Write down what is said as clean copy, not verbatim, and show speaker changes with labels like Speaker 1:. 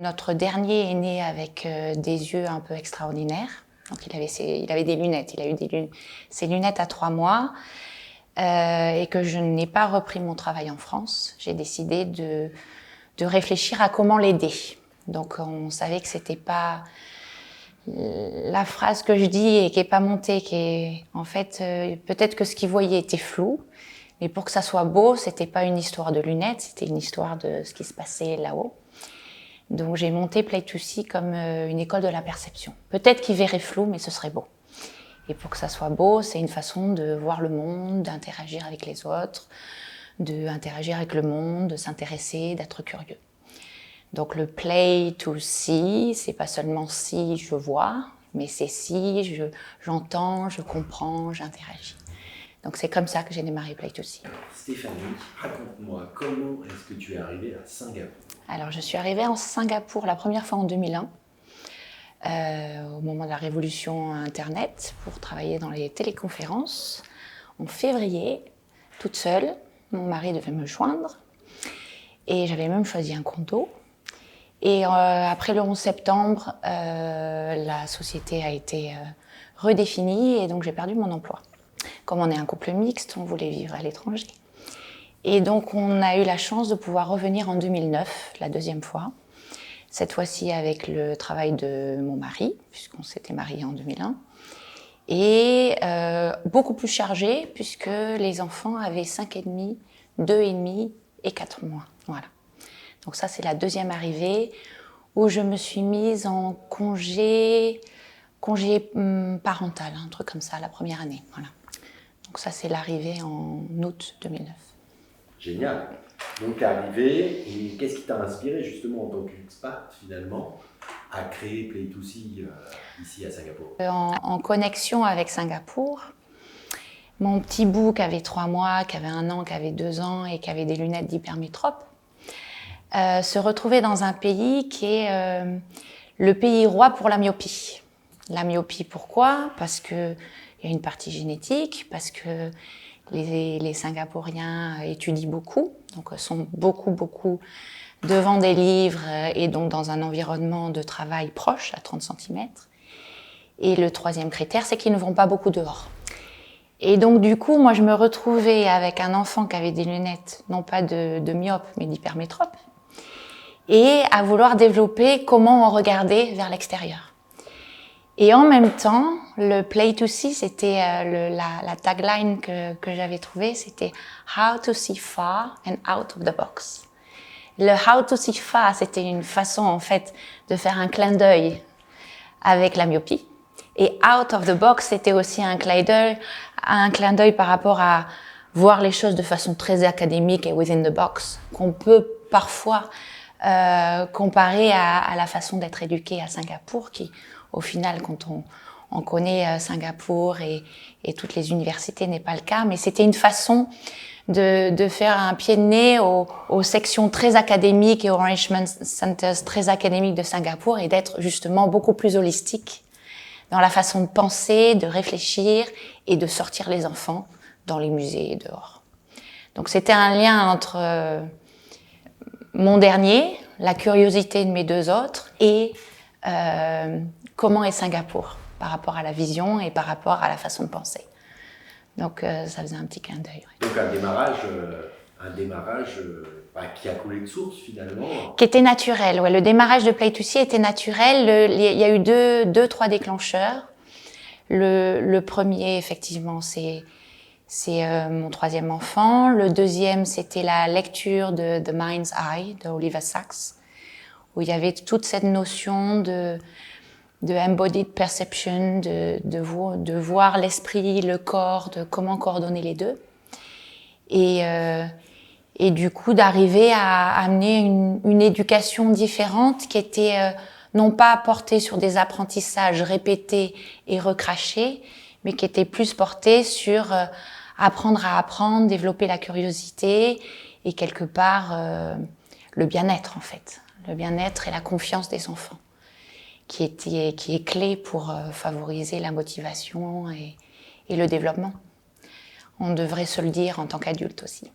Speaker 1: Notre dernier est né avec des yeux un peu extraordinaires. Donc il avait des lunettes, il a eu ses lunettes à 3 mois et que je n'ai pas repris mon travail en France. J'ai décidé de réfléchir à comment l'aider. Donc on savait que c'était pas la phrase que je dis et qui est pas montée, qui est en fait peut-être que ce qu'il voyait était flou, mais pour que ça soit beau, c'était pas une histoire de lunettes, c'était une histoire de ce qui se passait là-haut. Donc j'ai monté Play2See comme une école de la perception. Peut-être qu'il verrait flou, mais ce serait beau. Et pour que ça soit beau, c'est une façon de voir le monde, d'interagir avec les autres, d'interagir avec le monde, de s'intéresser, d'être curieux. Donc le Play2See, c'est pas seulement si je vois, mais c'est si j'entends, je comprends, j'interagis. Donc c'est comme ça que j'ai démarré Play2See.
Speaker 2: Stéphanie, raconte-moi, comment est-ce que tu es arrivée à Singapour?
Speaker 1: Alors je suis arrivée en Singapour la première fois en 2001, au moment de la révolution Internet, pour travailler dans les téléconférences. En février, toute seule, mon mari devait me joindre et j'avais même choisi un condo. Et après le 11 septembre, la société a été redéfinie et donc j'ai perdu mon emploi. Comme on est un couple mixte, on voulait vivre à l'étranger. Et donc on a eu la chance de pouvoir revenir en 2009, la deuxième fois. Cette fois-ci avec le travail de mon mari, puisqu'on s'était mariés en 2001. Et beaucoup plus chargé, puisque les enfants avaient 5,5, 2,5 et 4 mois. Voilà. Donc ça, c'est la deuxième arrivée où je me suis mise en congé parental, un truc comme ça, la première année. Voilà. Donc ça, c'est l'arrivée en août 2009.
Speaker 2: Génial. Donc tu es arrivée et qu'est-ce qui t'a inspiré justement en tant qu'expat finalement à créer Play2See ici à Singapour?
Speaker 1: En connexion avec Singapour, mon petit bout qui avait 3 mois, qui avait 1 an, qui avait 2 ans et qui avait des lunettes d'hypermétrope, se retrouvait dans un pays qui est le pays roi pour la myopie. La myopie, pourquoi? Parce qu'il y a une partie génétique, parce que les Singapouriens étudient beaucoup, donc sont beaucoup devant des livres et donc dans un environnement de travail proche, à 30 cm. Et le troisième critère, c'est qu'ils ne vont pas beaucoup dehors. Et donc du coup, moi je me retrouvais avec un enfant qui avait des lunettes, non pas de myope, mais d'hypermétrope, et à vouloir développer comment on regardait vers l'extérieur. Et en même temps, le Play2See, c'était la tagline que j'avais trouvée, c'était « How to see far and out of the box ». Le « How to see far », c'était une façon en fait de faire un clin d'œil avec la myopie. Et « out of the box », c'était aussi un clin d'œil par rapport à voir les choses de façon très académique et « within the box », qu'on peut parfois comparer à la façon d'être éduqué à Singapour, qui au final, quand on connaît Singapour et toutes les universités, n'est pas le cas, mais c'était une façon de faire un pied de nez aux sections très académiques et aux enrichment centers très académiques de Singapour et d'être justement beaucoup plus holistique dans la façon de penser, de réfléchir et de sortir les enfants dans les musées et dehors. Donc c'était un lien entre mon dernier, la curiosité de mes 2 autres et comment est Singapour par rapport à la vision et par rapport à la façon de penser. Donc ça faisait un petit clin d'œil. Ouais.
Speaker 2: Donc un démarrage qui a coulé de source finalement.
Speaker 1: Qui était naturel, ouais. Le démarrage de Play2See était naturel. Il y a eu deux, 3 déclencheurs. Le premier, effectivement, c'est mon 3e enfant. Le deuxième, c'était la lecture de The Mind's Eye de Oliver Sacks, où il y avait toute cette notion de embodied perception, de voir l'esprit, le corps, de comment coordonner les deux. Et du coup, d'arriver à amener une éducation différente qui était non pas portée sur des apprentissages répétés et recrachés, mais qui était plus portée sur apprendre à apprendre, développer la curiosité et quelque part le bien-être en fait. Le bien-être et la confiance des enfants, qui est clé pour favoriser la motivation et le développement. On devrait se le dire en tant qu'adulte aussi.